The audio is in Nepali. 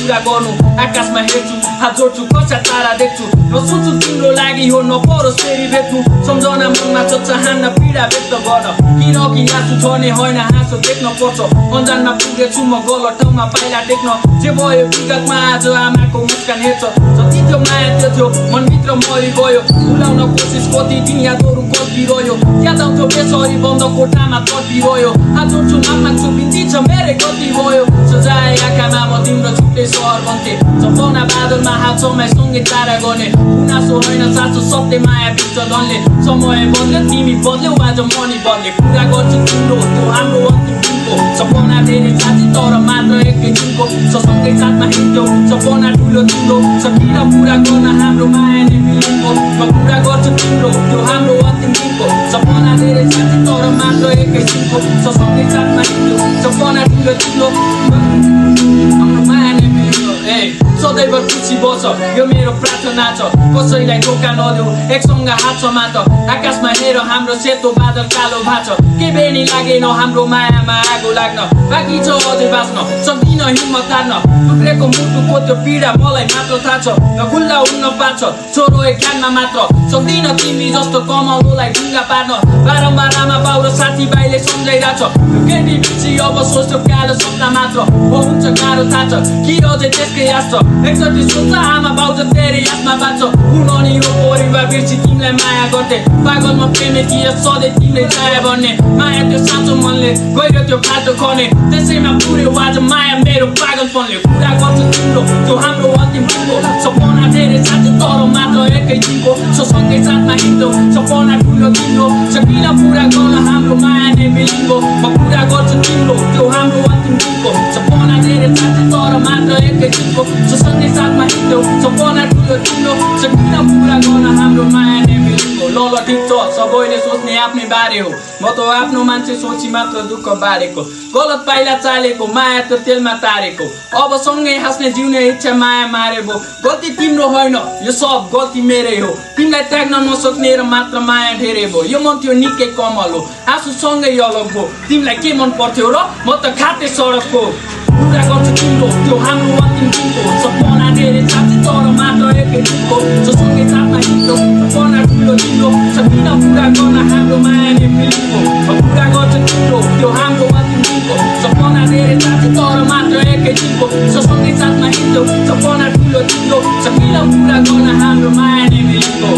पूरा गर्नु आकाशमा हेर्छु हात जोड्छु कक्षा तारा देख्छु र सोच्छु तिम्रो लागि हो नपरोस् फेरि भेट्नु सम्झना मनमा छ चाहना पीडा व्यक्त गर्न किन कि आँसु झर्ने होइन हाँसो देख्न पर्छ अन्जानमा पुगेछु म गलत ठाउँमा पाइला टेक्न जे भयो विगतमा आज आमाको मुस्कान हेर्छ जति त्यो माया त्यो थियो मनभित्र मरि गयो भुलाउन कोसिस कति दिन यादहरू गल्तिरह्यो याद आउँथ्यो बेसरी बन्द कोठामा तडपिरह्यो हात जोड्छु माग्छु बिन्ती छ मेरै गल्ती भयो सजाय आँखामा म तिम्रो छुट्टै सहर बन्थे सपना बादलमा हात समय सँगै तारा गर्ने गुनासो होइन साँचो सत्य माया बिच धनले समय बदल्यो तिमी बदल्यौ आज मनी बदले कुरा गर्छु तिम्रो त्यो हाम्रो अन्तिम दिनको सपना धेरै साथी तर मात्र एकै दिनको सँगै साथमा हिँड्थ्यौ सपना ठुलो तिम्रो सकिन पुरा गर्न हाम्रो माया नै मिलेको म कुरा गर्छु तिम्रो त्यो हाम्रो अन्तिम दिनको सपना धेरै साथी तर मात्र एकै दिनको सँगै साथमा हिँड्थ्यौ सपना ठुलो तिम्रो हाम्रो माया नै मिलेको सदैव खुसी बस यो मेरो प्रार्थना छ कसैलाई धोका नदेऊ एकसँग हात समात आकाशमा हेर हाम्रो सेतो बादल कालो भाछ के बेनी लागेन हाम्रो मायामा आगो लाग्न बाँकी छ अझै बाँच्न सक्दिन हिम्मत हार्न टुक्रेको मुटुको त्यो पीडा मलाई मात्र थाहा छ नखुल्ला हुन्न पाछ छोरो एक ख्यानमा मात्र सक्दिन तिमी जस्तो कमाउनुलाई ढुङ्गा पार्न बारम्बार आमा बाउ र साथीभाइले सम्झाइरहेछ केटी बिची अब सोच्यो कालो सपना मात्र हो हुन्छ गाह्रो थाहा छ कि अझै त्यसकै याद छ एकचोटि सोच्छ आमा बाउ त तेरै यादमा बाँच्छ उनी यो परिवार बिर्सी तिमीलाई माया गर्थे पागलमा प्रेमे कि सधैँ तिमीले चाहे भन्ने माया त्यो साँचो मनले गइरो त्यो फाटो खने त्यसैमा पुर्यो आज माया मेरो पागलपनले कुरा गर्छु तिम्रो त्यो हाम्रो अन्तिम दिनको सपना धेरै साँचो तर मात्र एकै दिनको सँगै साथमा हिँड्छौ सपना ठुलो तिम्रो सकिन पुरा गर्न हाम्रो माया नै मिलिएको म कुरा गर्छु तिम्रो त्यो हाम्रो अन्तिम दिनको सपना धेरै साँचो तर मात्र एकै दिनको सँगै साथमा हिँड्छौ सपना ठुलो तिम्रो सकिन पुरा गर्न हाम्रो माया नै मिलेको ल ठिक छ सबैले सोच्ने आफ्नै बारे हो म त आफ्नो मान्छे सोची मात्र दुःख बारेको गलत पाइला चालेको माया त तेलमा तारेको अब सँगै हाँस्ने जिउने इच्छा माया मारेको गल्ती तिम्रो होइन यो सब गल्ती मेरै हो तिमीलाई त्याग्न नसक्ने र मात्र माया धेरै भयो यो मन थियो निकै कमल हो आँसु सँगै अलग हो तिमीलाई के मन पर्थ्यो र म त खाटे सडकको कुरा गर्छु तिम्रो त्यो हाम्रो अन्तिम दिनको सपना धेरै साथी तर मात्र एकै दिनको सँगै साथमा हिँड्छौ सपना ठुलो तिम्रो सकिन पुरा गर्न हाम्रो माया नै मिलेको म कुरा गर्छु तिम्रो त्यो हाम्रो अन्तिम दिनको सपना धेरै साथी तर मात्र एकै दिनको सँगै साथमा हिँड्छौ सपना ठुलो तिम्रो सकिन पुरा गर्न हाम्रो माया नै मिलेको